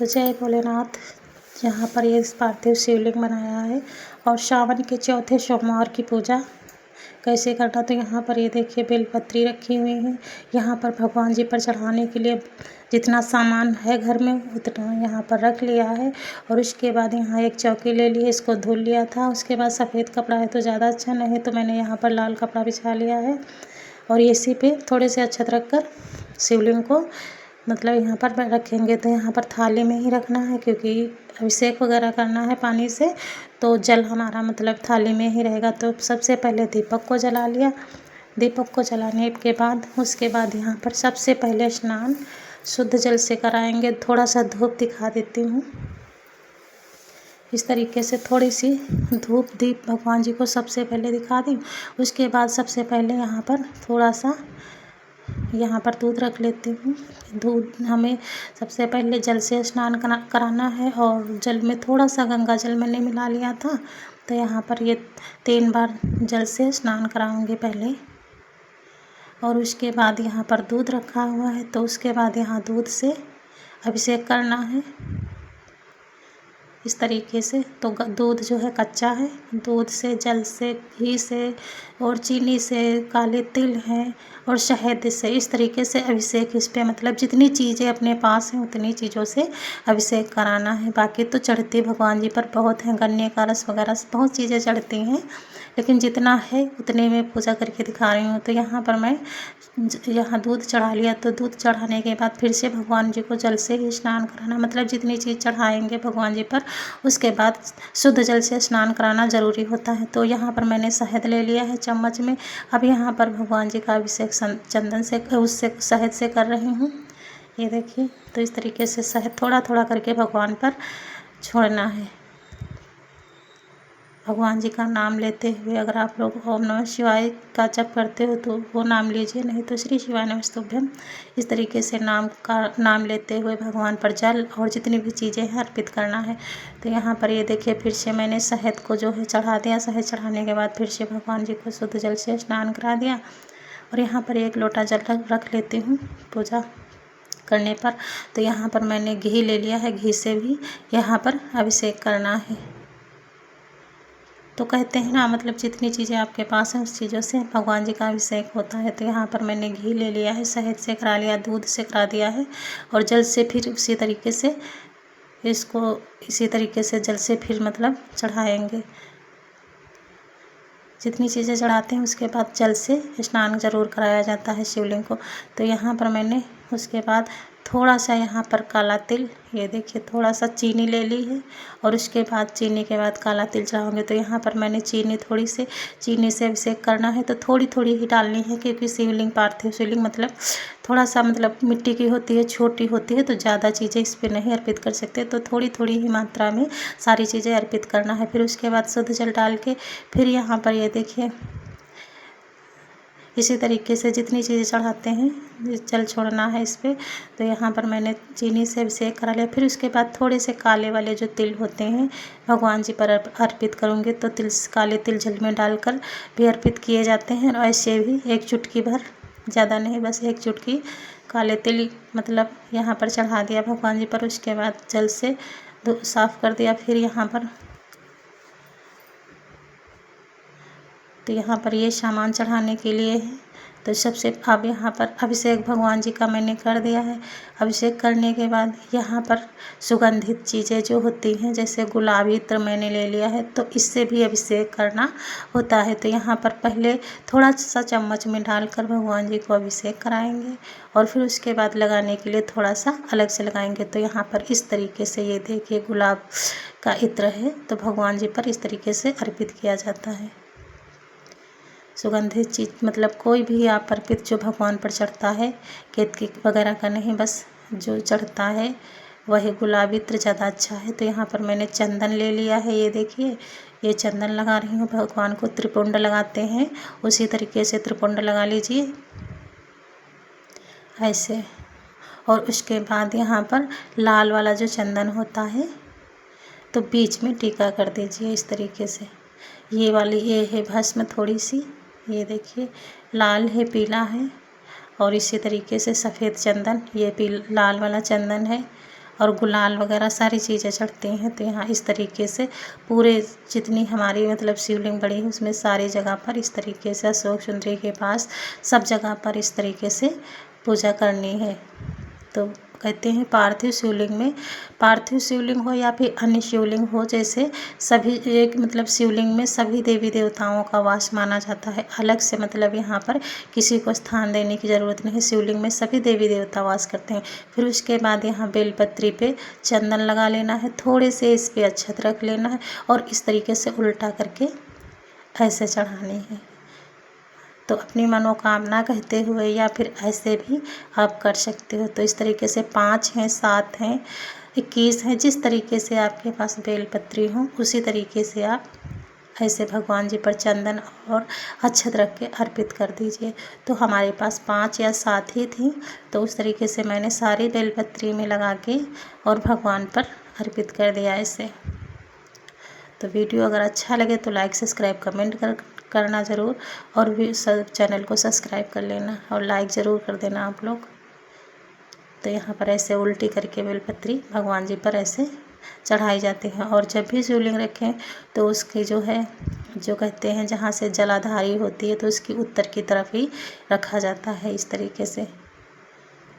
तो जय भोलेनाथ। यहाँ पर ये पार्थिव शिवलिंग बनाया है और सावन के चौथे सोमवार की पूजा कैसे करना। तो यहाँ पर ये देखिए बेलपत्री रखी हुई है। यहाँ पर भगवान जी पर चढ़ाने के लिए जितना सामान है घर में उतना यहाँ पर रख लिया है। और उसके बाद यहाँ एक चौकी ले ली है, इसको धुल लिया था। उसके बाद सफ़ेद कपड़ा है तो ज़्यादा अच्छा नहीं है, तो मैंने यहाँ पर लाल कपड़ा बिछा लिया है। और इसी पे थोड़े से अक्षत रख कर शिवलिंग को मतलब यहाँ पर रखेंगे। तो यहाँ पर थाली में ही रखना है क्योंकि अभिषेक वगैरह करना है पानी से, तो जल हमारा मतलब थाली में ही रहेगा। तो सबसे पहले दीपक को जला लिया। दीपक को जलाने के बाद उसके बाद यहाँ पर सबसे पहले स्नान शुद्ध जल से कराएंगे। थोड़ा सा धूप दिखा देती हूँ। इस तरीके से थोड़ी सी धूप दीप भगवान जी को सबसे पहले दिखा दी। उसके बाद सबसे पहले यहाँ पर थोड़ा सा यहाँ पर दूध रख लेती हूँ। दूध हमें सबसे पहले जल से स्नान कराना है और जल में थोड़ा सा गंगा जल मैंने मिला लिया था। तो यहाँ पर ये 3 बार जल से स्नान कराऊंगी पहले। और उसके बाद यहाँ पर दूध रखा हुआ है, तो उसके बाद यहाँ दूध से अभिषेक करना है इस तरीके से। तो दूध जो है कच्चा है, दूध से, जल से, घी से और चीनी से, काले तिल है और शहद से, इस तरीके से अभिषेक इस पे मतलब जितनी चीज़ें अपने पास हैं उतनी चीज़ों से अभिषेक कराना है। बाकी तो चढ़ती भगवान जी पर बहुत हैं, गन्ने का रस वगैरह बहुत चीज़ें चढ़ती हैं, लेकिन जितना है उतने में पूजा करके दिखा रही हूँ। तो यहाँ पर मैं यहाँ दूध चढ़ा लिया। तो दूध चढ़ाने के बाद फिर से भगवान जी को जल से ही स्नान कराना, मतलब जितनी चीज़ चढ़ाएंगे भगवान जी पर उसके बाद शुद्ध जल से स्नान कराना ज़रूरी होता है। तो यहाँ पर मैंने शहद ले लिया है चम्मच में। अब यहाँ पर भगवान जी का अभिषेक चंदन से उससे शहद से कर रही हूँ। ये देखिए, तो इस तरीके से शहद थोड़ा थोड़ा करके भगवान पर छोड़ना है। भगवान जी का नाम लेते हुए अगर आप लोग ओम नमः शिवाय का जप करते हो तो वो नाम लीजिए, नहीं तो श्री शिवाय नमस्तुभ्यम। इस तरीके से नाम लेते हुए भगवान पर जल और जितनी भी चीज़ें हैं अर्पित करना है। तो यहाँ पर ये देखिए फिर से मैंने शहद को जो है चढ़ा दिया। शहद चढ़ाने के बाद फिर से भगवान जी को शुद्ध जल से स्नान करा दिया। और यहाँ पर 1 लोटा जल रख लेती हूँ पूजा करने पर। तो यहाँ पर मैंने घी ले लिया है, घी से भी यहाँ पर अभिषेक करना है। तो कहते हैं ना, मतलब जितनी चीज़ें आपके पास हैं उस चीज़ों से भगवान जी का अभिषेक होता है। तो यहाँ पर मैंने घी ले लिया है, शहद से करा लिया, दूध से करा दिया है और जल से फिर उसी तरीके से इसको इसी तरीके से जल से फिर मतलब चढ़ाएंगे। जितनी चीज़ें चढ़ाते हैं उसके बाद जल से स्नान ज़रूर कराया जाता है शिवलिंग को। तो यहाँ पर मैंने उसके बाद थोड़ा सा यहाँ पर काला तिल, ये देखिए थोड़ा सा चीनी ले ली है और उसके बाद चीनी के बाद काला तिल चढ़ाऊँगी। तो यहाँ पर मैंने थोड़ी सी चीनी से अभिषेक करना है, तो थोड़ी थोड़ी ही डालनी है क्योंकि शिवलिंग पार्थिव शिवलिंग मतलब थोड़ा सा मतलब मिट्टी की होती है, छोटी होती है, तो ज़्यादा चीज़ें इस पर नहीं अर्पित कर सकते। तो थोड़ी थोड़ी ही मात्रा में सारी चीज़ें अर्पित करना है। फिर उसके बाद शुद्ध जल डाल के फिर यहाँ पर ये देखिए इसी तरीके से जितनी चीज़ें चढ़ाते हैं जल छोड़ना है इस पर। तो यहाँ पर मैंने चीनी से अभिषेक करा लिया। फिर उसके बाद थोड़े से काले वाले जो तिल होते हैं भगवान जी पर अर्पित करूँगी। तो काले तिल जल में डालकर भी अर्पित किए जाते हैं। और ऐसे भी 1 चुटकी भर, ज़्यादा नहीं, बस 1 चुटकी काले तिल मतलब यहाँ पर चढ़ा दिया भगवान जी पर। उसके बाद जल से साफ़ कर दिया। फिर यहाँ पर तो यहाँ पर ये सामान चढ़ाने के लिए है। तो सबसे अब यहाँ पर अभिषेक भगवान जी का मैंने कर दिया है। अभिषेक करने के बाद यहाँ पर सुगंधित चीज़ें जो होती हैं जैसे गुलाबी इत्र मैंने ले लिया है, तो इससे भी अभिषेक करना होता है। तो यहाँ पर पहले थोड़ा सा चम्मच में डालकर भगवान जी को अभिषेक कराएंगे और फिर उसके बाद लगाने के लिए थोड़ा सा अलग से लगाएंगे। तो यहाँ पर इस तरीके से ये देखिए गुलाब का इत्र है, तो भगवान जी पर इस तरीके से अर्पित किया जाता है। सुगंधित चीज़ मतलब कोई भी आप अर्पित जो भगवान पर चढ़ता है, केतकी वगैरह का नहीं, बस जो चढ़ता है वही गुलाब इत्र ज़्यादा अच्छा है। तो यहाँ पर मैंने चंदन ले लिया है, ये देखिए ये चंदन लगा रही हूँ। भगवान को त्रिपुंड लगाते हैं उसी तरीके से त्रिपुंड लगा लीजिए ऐसे। और उसके बाद यहाँ पर लाल वाला जो चंदन होता है तो बीच में टीका कर दीजिए इस तरीके से। ये है भस्म थोड़ी सी, ये देखिए लाल है, पीला है और इसी तरीके से सफ़ेद चंदन, ये लाल वाला चंदन है और गुलाल वगैरह सारी चीज़ें चढ़ती हैं। तो यहाँ इस तरीके से पूरे जितनी हमारी मतलब शिवलिंग बड़ी है उसमें सारी जगह पर इस तरीके से अशोक सुंदरी के पास सब जगह पर इस तरीके से पूजा करनी है। तो कहते हैं पार्थिव शिवलिंग में, पार्थिव शिवलिंग हो या फिर अन्य शिवलिंग हो, जैसे सभी एक मतलब शिवलिंग में सभी देवी देवताओं का वास माना जाता है। अलग से मतलब यहाँ पर किसी को स्थान देने की ज़रूरत नहीं है, शिवलिंग में सभी देवी देवता वास करते हैं। फिर उसके बाद यहाँ बेलपत्री पे चंदन लगा लेना है, थोड़े से इस पर अक्षत रख लेना है और इस तरीके से उल्टा करके ऐसे चढ़ानी है। तो अपनी मनोकामना कहते हुए या फिर ऐसे भी आप कर सकते हो। तो इस तरीके से 5 हैं, 7 हैं, 21 हैं, जिस तरीके से आपके पास बेलपत्री हो उसी तरीके से आप ऐसे भगवान जी पर चंदन और अक्षत रख के अर्पित कर दीजिए। तो हमारे पास 5 या 7 ही थी, तो उस तरीके से मैंने सारी बेलपत्री में लगा के और भगवान पर अर्पित कर दिया ऐसे। तो वीडियो अगर अच्छा लगे तो लाइक सब्सक्राइब कमेंट करना ज़रूर, और भी सब चैनल को सब्सक्राइब कर लेना और लाइक ज़रूर कर देना आप लोग। तो यहाँ पर ऐसे उल्टी करके बेलपत्री भगवान जी पर ऐसे चढ़ाई जाती है। और जब भी शिवलिंग रखें तो उसकी जो है जो कहते हैं जहाँ से जलाधारी होती है तो उसकी उत्तर की तरफ ही रखा जाता है इस तरीके से।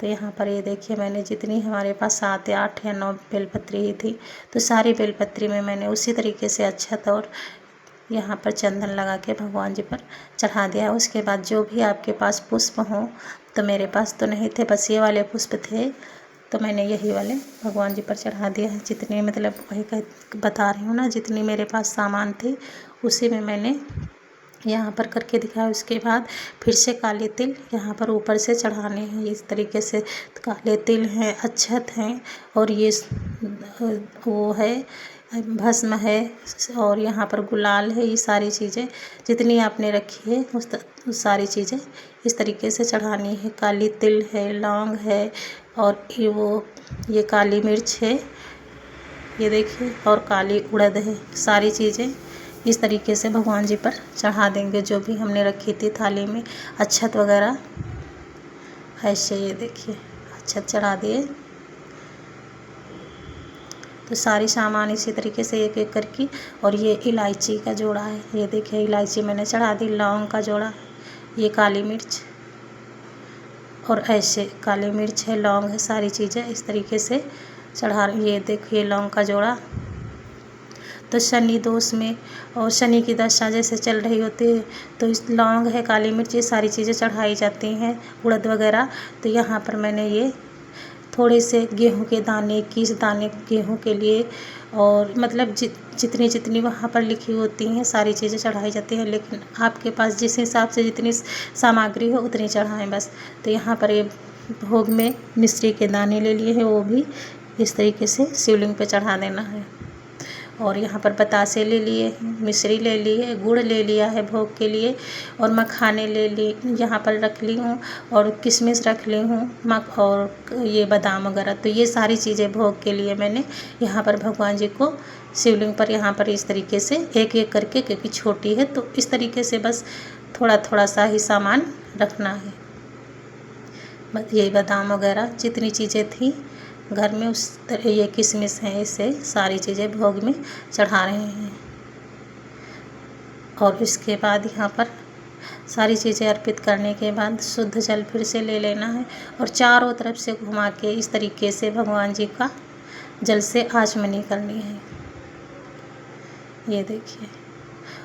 तो यहाँ पर ये देखिए मैंने जितनी हमारे पास 7 या 8 या 9 बेलपत्री ही थी, तो सारी बेलपत्री में मैंने उसी तरीके से अक्षत और यहाँ पर चंदन लगा के भगवान जी पर चढ़ा दिया। उसके बाद जो भी आपके पास पुष्प हों, तो मेरे पास तो नहीं थे, बस ये वाले पुष्प थे, तो मैंने यही वाले भगवान जी पर चढ़ा दिया है। जितने मतलब वही बता रही हूँ ना, जितनी मेरे पास सामान थे उसी में मैंने यहाँ पर करके दिखाया। उसके बाद फिर से काले तिल यहाँ पर ऊपर से चढ़ाने हैं इस तरीके से। काले तिल हैं, अक्षत हैं और ये वो है भस्म है और यहाँ पर गुलाल है। ये सारी चीज़ें जितनी आपने रखी है उस सारी चीज़ें इस तरीके से चढ़ानी है। काली तिल है, लौंग है और ये काली मिर्च है, ये देखिए, और काली उड़द है। सारी चीज़ें इस तरीके से भगवान जी पर चढ़ा देंगे जो भी हमने रखी थी थाली में अक्षत वगैरह ऐसे। ये देखिए अक्षत चढ़ा दिए। तो सारी सामान इसी तरीके से एक एक करके। और ये इलायची का जोड़ा है, ये देखिए इलायची मैंने चढ़ा दी, लौंग का जोड़ा, ये काली मिर्च और ऐसे काली मिर्च है, लौंग है, सारी चीज़ें इस तरीके से चढ़ा। ये देखिए लौंग का जोड़ा। तो शनि दोष में और शनि की दशा जैसे चल रही होती है तो इस लौंग है, काली मिर्च, ये सारी चीज़ें चढ़ाई जाती हैं, उड़द वगैरह। तो यहाँ पर मैंने ये थोड़े से गेहूं के दाने, 21 दाने गेहूं के लिए, और मतलब जितनी जितनी वहाँ पर लिखी होती हैं सारी चीज़ें चढ़ाई जाती हैं, लेकिन आपके पास जिस हिसाब से जितनी सामग्री हो उतनी चढ़ाएं बस। तो यहाँ पर ये भोग में मिश्री के दाने ले लिए हैं, वो भी इस तरीके से शिवलिंग पे चढ़ा देना है। और यहाँ पर बतासे ले लिए, मिश्री ले ली है, गुड़ ले लिया है भोग के लिए, और मखाने ले ली यहाँ पर रख ली हूँ, और किशमिश रख ली हूँ, और ये बादाम वगैरह। तो ये सारी चीज़ें भोग के लिए मैंने यहाँ पर भगवान जी को शिवलिंग पर यहाँ पर इस तरीके से एक एक करके, क्योंकि छोटी है तो इस तरीके से बस थोड़ा थोड़ा सा ही सामान रखना है। बस यही बादाम वगैरह जितनी चीज़ें थी घर में उस तरह, ये किशमिश है, इसे सारी चीज़ें भोग में चढ़ा रहे हैं। और इसके बाद यहाँ पर सारी चीज़ें अर्पित करने के बाद शुद्ध जल फिर से ले लेना है और चारों तरफ से घुमा के इस तरीके से भगवान जी का जल से आचमनी करनी है। ये देखिए।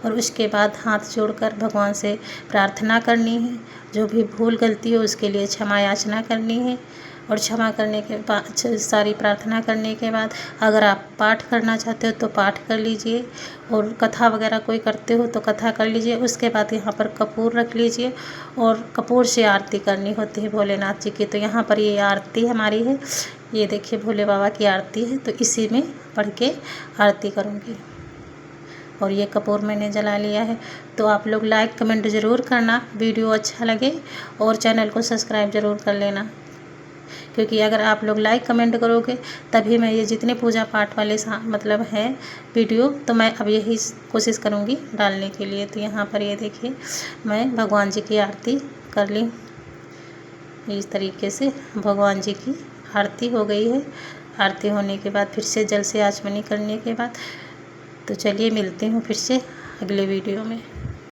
और उसके बाद हाथ जोड़कर भगवान से प्रार्थना करनी है, जो भी भूल गलती हो उसके लिए क्षमा याचना करनी है। और क्षमा करने के बाद सारी प्रार्थना करने के बाद अगर आप पाठ करना चाहते हो तो पाठ कर लीजिए, और कथा वगैरह कोई करते हो तो कथा कर लीजिए। उसके बाद यहाँ पर कपूर रख लीजिए और कपूर से आरती करनी होती है भोलेनाथ जी की। तो यहाँ पर ये आरती हमारी है, ये देखिए भोले बाबा की आरती है, तो इसी में पढ़ के आरती करूँगी। और ये कपूर मैंने जला लिया है। तो आप लोग लाइक कमेंट ज़रूर करना वीडियो अच्छा लगे, और चैनल को सब्सक्राइब ज़रूर कर लेना, क्योंकि अगर आप लोग लाइक कमेंट करोगे तभी मैं ये जितने पूजा पाठ वाले मतलब है वीडियो, तो मैं अब यही कोशिश करूँगी डालने के लिए। तो यहाँ पर ये देखिए मैं भगवान जी की आरती कर ली, इस तरीके से भगवान जी की आरती हो गई है। आरती होने के बाद फिर से जल से आचमनी करने के बाद। तो चलिए मिलती हूँ फिर से अगले वीडियो में।